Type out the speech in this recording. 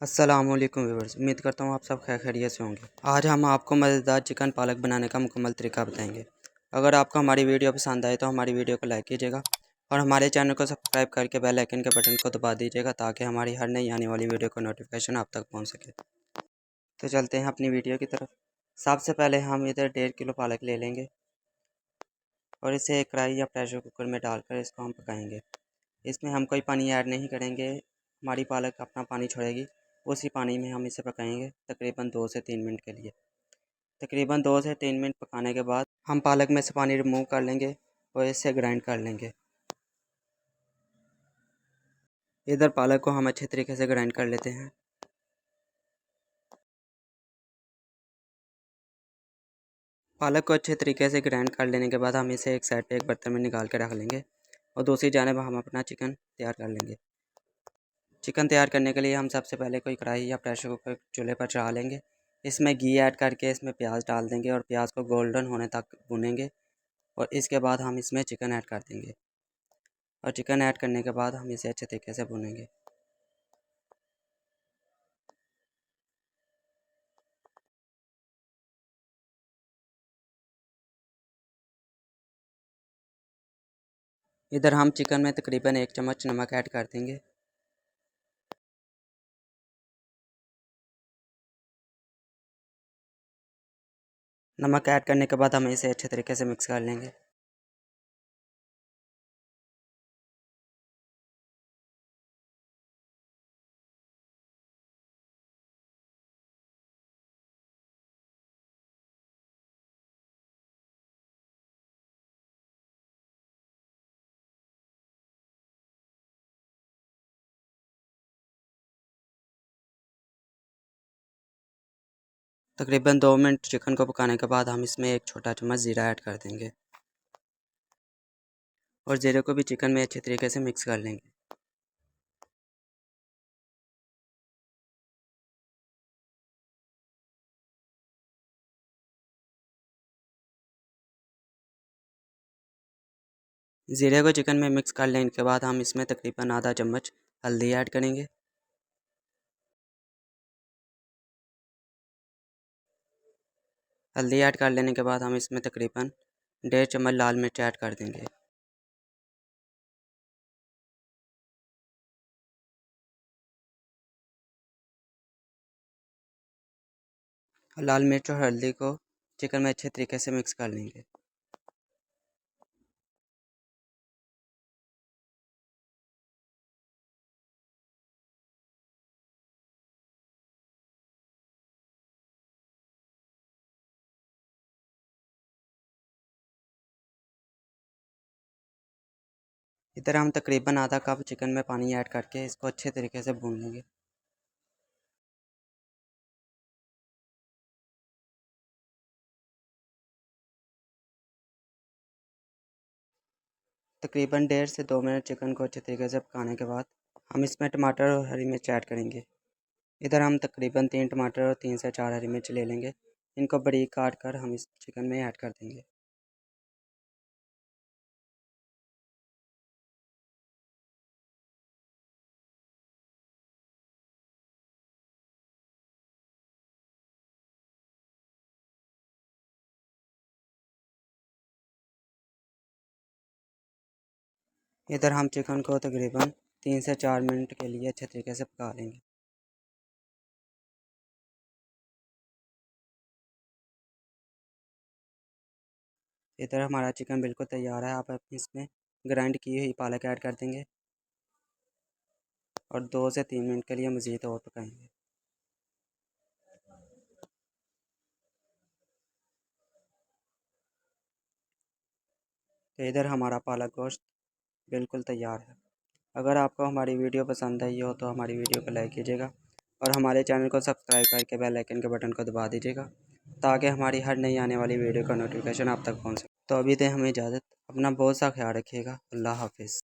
अस्सलामुअलैकुम व्यूअर्स, उम्मीद करता हूँ आप सब खैरियत से होंगे। आज हम आपको मज़ेदार चिकन पालक बनाने का मुकम्मल तरीका बताएंगे। अगर आपको हमारी वीडियो पसंद आए तो हमारी वीडियो को लाइक कीजिएगा और हमारे चैनल को सब्सक्राइब करके बेल आइकन के बटन को दबा दीजिएगा ताकि हमारी हर नई आने वाली वीडियो का नोटिफिकेशन आप तक पहुँच सके। तो चलते हैं अपनी वीडियो की तरफ। सबसे पहले हम इधर 1.5 किलो पालक ले लेंगे और इसे एक कढ़ाई या प्रेशर कुकर में डालकर इसको हम पकाएँगे। इसमें हम कोई पानी ऐड नहीं करेंगे, हमारी पालक अपना पानी छोड़ेगी। उसी पानी में हम इसे पकाएंगे तकरीबन 2 से 3 मिनट के लिए। तकरीबन 2 से 3 मिनट पकाने के बाद हम पालक में से पानी रिमूव कर लेंगे और इसे ग्राइंड कर लेंगे। इधर पालक को हम अच्छे तरीके से ग्राइंड कर लेते हैं। पालक को अच्छे तरीके से ग्राइंड कर लेने के बाद हम इसे एक साइड पे एक बर्तन में निकाल के रख लेंगे और दूसरी जानब हम अपना चिकन तैयार कर लेंगे। चिकन तैयार करने के लिए हम सबसे पहले कोई कढ़ाई या प्रेशर कुकर चूल्हे पर चढ़ा लेंगे। इसमें घी ऐड करके इसमें प्याज डाल देंगे और प्याज को गोल्डन होने तक भूनेंगे और इसके बाद हम इसमें चिकन ऐड कर देंगे और चिकन ऐड करने के बाद हम इसे अच्छे तरीके से भूनेंगे। इधर हम चिकन में तकरीबन 1 चम्मच नमक ऐड कर देंगे। नमक ऐड करने के बाद हम इसे अच्छे तरीके से मिक्स कर लेंगे। तकरीबन 2 मिनट चिकन को पकाने के बाद हम इसमें 1 छोटा चम्मच ज़ीरा ऐड कर देंगे और ज़ीरे को भी चिकन में अच्छे तरीके से मिक्स कर लेंगे। ज़ीरे को चिकन में मिक्स कर लेने के बाद हम इसमें तकरीबन आधा चम्मच हल्दी ऐड करेंगे। हल्दी ऐड कर लेने के बाद हम इसमें तकरीबन 1.5 चम्मच लाल मिर्च ऐड कर देंगे। लाल मिर्च और हल्दी को चिकन में अच्छे तरीके से मिक्स कर लेंगे। इधर हम तकरीबन आधा कप चिकन में पानी ऐड करके इसको अच्छे तरीके से भून लेंगे। तकरीबन 1.5 से 2 मिनट चिकन को अच्छे तरीके से पकाने के बाद हम इसमें टमाटर और हरी मिर्च ऐड करेंगे। इधर हम तकरीबन 3 टमाटर और 3 से 4 हरी मिर्च ले लेंगे। इनको बारीक काट कर हम इस चिकन में ऐड कर देंगे। इधर हम चिकन को तकरीबन 3 से 4 मिनट के लिए अच्छे तरीके से पका लेंगे। इधर हमारा चिकन बिल्कुल तैयार है। आप इसमें ग्राइंड की हुई पालक ऐड कर देंगे और 2 से 3 मिनट के लिए मज़ीद और पकाएंगे। तो इधर हमारा पालक गोश्त बिल्कुल तैयार है। अगर आपको हमारी वीडियो पसंद आई हो तो हमारी वीडियो को लाइक कीजिएगा और हमारे चैनल को सब्सक्राइब करके बेल आइकन के बटन को दबा दीजिएगा ताकि हमारी हर नई आने वाली वीडियो का नोटिफिकेशन आप तक पहुंच सके। तो अभी दें हमें इजाज़त। अपना बहुत सा ख्याल रखिएगा। अल्लाह हाफिज़।